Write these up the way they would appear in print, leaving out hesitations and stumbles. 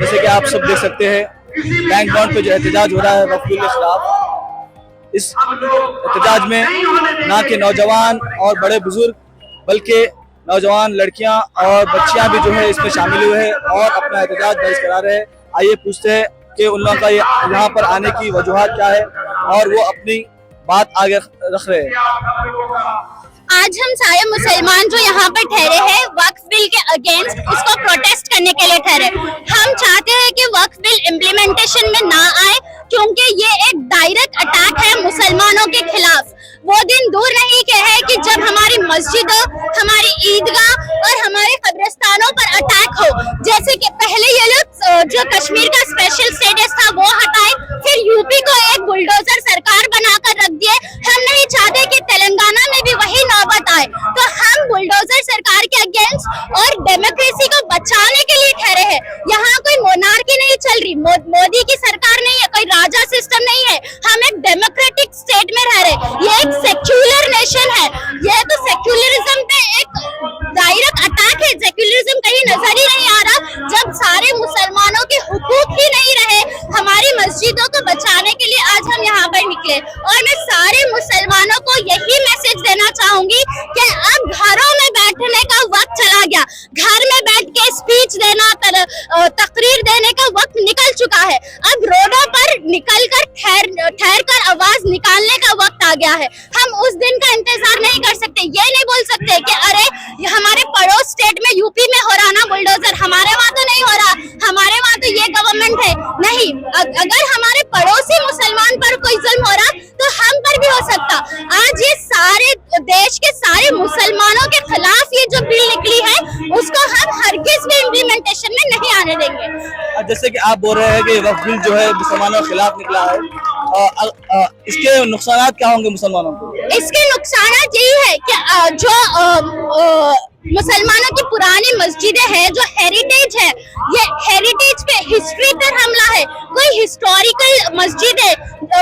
जैसे कि आप सब देख सकते हैं बैंक बॉन्ड पे जो एहतजाज हो रहा है वक्फ बिल के खिलाफ। इस एहतजाज में ना कि नौजवान और बड़े बुजुर्ग बल्कि नौजवान लड़कियां और बच्चियां भी जो है इसमें शामिल हुए हैं और अपना एहतजाज दर्ज करा रहे हैं। आइए पूछते हैं कि उन लोगों का यहाँ पर आने की वजूहत क्या है और वो अपनी बात आगे रख रहे हैं। आज हम सारे मुसलमान जो यहाँ पर ठहरे हैं वक्फ बिल के अगेंस्ट इसको प्रोटेस्ट करने के लिए ठहरे। हम चाहते हैं कि वक्फ बिल इम्प्लीमेंटेशन में ना आए क्योंकि ये एक डायरेक्ट अटैक है मुसलमानों के खिलाफ। वो दिन दूर नहीं के है कि जब हमारी मस्जिदों, हमारी ईदगाह और हमारे कब्रिस्तानों पर अटैक हो। जैसे कि पहले ये लोग जो कश्मीर का स्पेशल स्टेटस था वो हटाए, फिर यूपी को एक बुलडोजर सरकार बनाकर रख दिए। हम नहीं चाहते कि तेलंगाना में भी वही नौबत आए, तो हम बुलडोजर सरकार के अगेंस्ट और डेमोक्रेसी को बचाने के लिए ठहरे हैं। यहाँ कोई मोनार्की नहीं चल रही, मोदी की सरकार नहीं है, कोई राजा सिस्टम नहीं है। हम एक डेमोक्रेटिक स्टेट में रह रहे। ये एक सेक्युलर नेशन है। ये तो सेक्युलरिज्म पे एक डायरेक्ट अटैक है। सेक्युलरिज्म कहीं नजर ही नहीं आ रहा जब सारे मुसलमानों के हुकूक ही नहीं रहे। हमारी मस्जिदों को बचाने के लिए आज हम यहाँ पर निकले और मैं सारे मुसलमानों को यही मैसेज देना चाहूंगी कि अब घरों में बैठने का वक्त चला गया। घर में बैठ के स्पीच देना, तकरीर देने का वक्त निकल चुका है। अब रोडों पर निकलकर ठहर कर आवाज निकालने का वक्त आ गया है। हम उस दिन का इंतजार नहीं कर सकते। ये नहीं बोल सकते कि अरे हमारे पड़ोस स्टेट में यूपी में हो रहा ना बुलडोजर, हमारे वहाँ तो नहीं हो रहा, हमारे वहाँ तो ये गवर्नमेंट है। नहीं, अगर हमारे पड़ोसी मुसलमान पर कोई जुल्म हो रहा तो हम पर भी हो सकता। आज ये सारे देश के सारे मुसलमानों के खिलाफ ये जो बिल निकली है उसको हम हरगिज भी इम्प्लीमेंटेशन में नहीं आने देंगे। जैसे कि आप बोल रहे हैं कि वक्फ बिल जो है मुसलमानों के खिलाफ निकला है, इसके नुकसान क्या होंगे मुसलमानों को? इसके नुकसान यही है कि जो मुसलमानों की पुरानी मस्जिदें हैं, जो हेरिटेज है, ये हेरिटेज पे हिस्ट्री पर हमला है। कोई हिस्टोरिकल मस्जिदें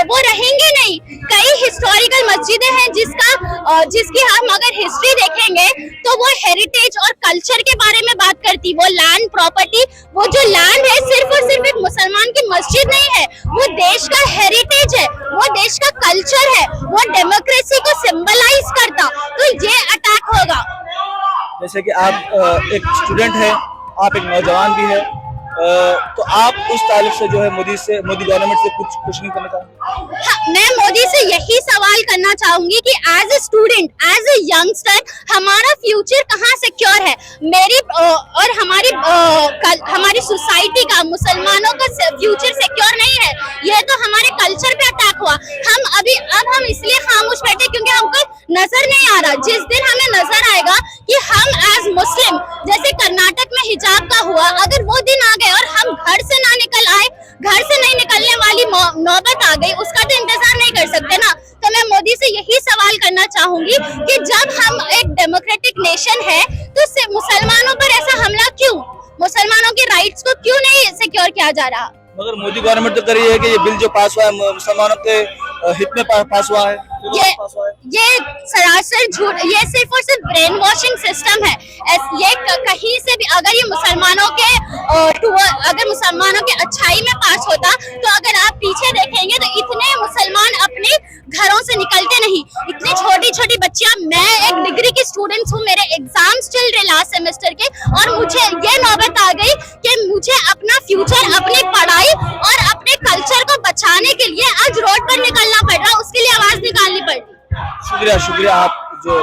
वो रहेंगे नहीं। कई हिस्टोरिकल मस्जिदें हैं जिसकी हम अगर हिस्ट्री देखेंगे तो वो हेरिटेज और कल्चर के बारे में बात करती। वो लैंड प्रॉपर्टी, वो जो लैंड है सिर्फ और सिर्फ एक मुसलमान की मस्जिद नहीं है, वो देश का हेरिटेज है, वो देश का कल्चर है, वो डेमोक्रेसी को सिंबलाइज करता। तो ये अटैक होगा। जैसे कि आप एक स्टूडेंट है, आप एक नौजवान भी है, तो आप उस ताल्लुक से जो है मोदी गवर्नमेंट से कुछ नहीं करना चाहेंगे? हाँ, मैं मोदी से यही सवाल करना चाहूंगी कि as a student, as a youngster, हमारा फ्यूचर कहाँ सिक्योर है? मेरी और हमारी सोसाइटी का, मुसलमानों का फ्यूचर सिक्योर नहीं है। यह तो हमारे कल्चर पे अटैक हुआ। अब हम इसलिए खामोश बैठे क्योंकि हमको नजर नहीं आ रहा। जिस दिन हमें नजर आएगा कि हम एज मुस्लिम, जैसे कर्नाटक में हिजाब का हुआ, अगर वो दिन आ गए और हम घर से ना निकल आए, घर से नहीं निकलने वाली नौबत आ गई, उसका तो इंतजार नहीं कर सकते ना। तो मैं मोदी से यही सवाल करना चाहूंगी कि जब हम एक डेमोक्रेटिक नेशन है तो मुसलमानों पर ऐसा हमला क्यों? मुसलमानों के राइट्स को क्यों नहीं सिक्योर किया जा रहा? मगर मोदी गवर्नमेंट तो कर रही है कि ये बिल जो पास हुआ है मुसलमानों के हित में पास हुआ है। ये सरासर झूठ, ये सिर्फ और सिर्फ ब्रेन वॉशिंग सिस्टम है। ये कहीं से भी अगर ये मुसलमानों के अच्छाई में पास होता तो अगर आप पीछे देखेंगे तो इतने मुसलमान अपने घरों से निकलते नहीं। इतनी छोटी छोटी बच्चियां, मैं एक डिग्री की स्टूडेंट हूँ, मेरे एग्जाम्स चल रहे लास्ट सेमेस्टर के, और मुझे ये नौबत आ गई कि मुझे अपना फ्यूचर, अपनी पढ़ाई और अपने कल्चर को बचाने के लिए आज रोड पर निकलना पड़ रहा, उसके लिए आवाज निकालनी पड़ रही। शुक्रिया आप जो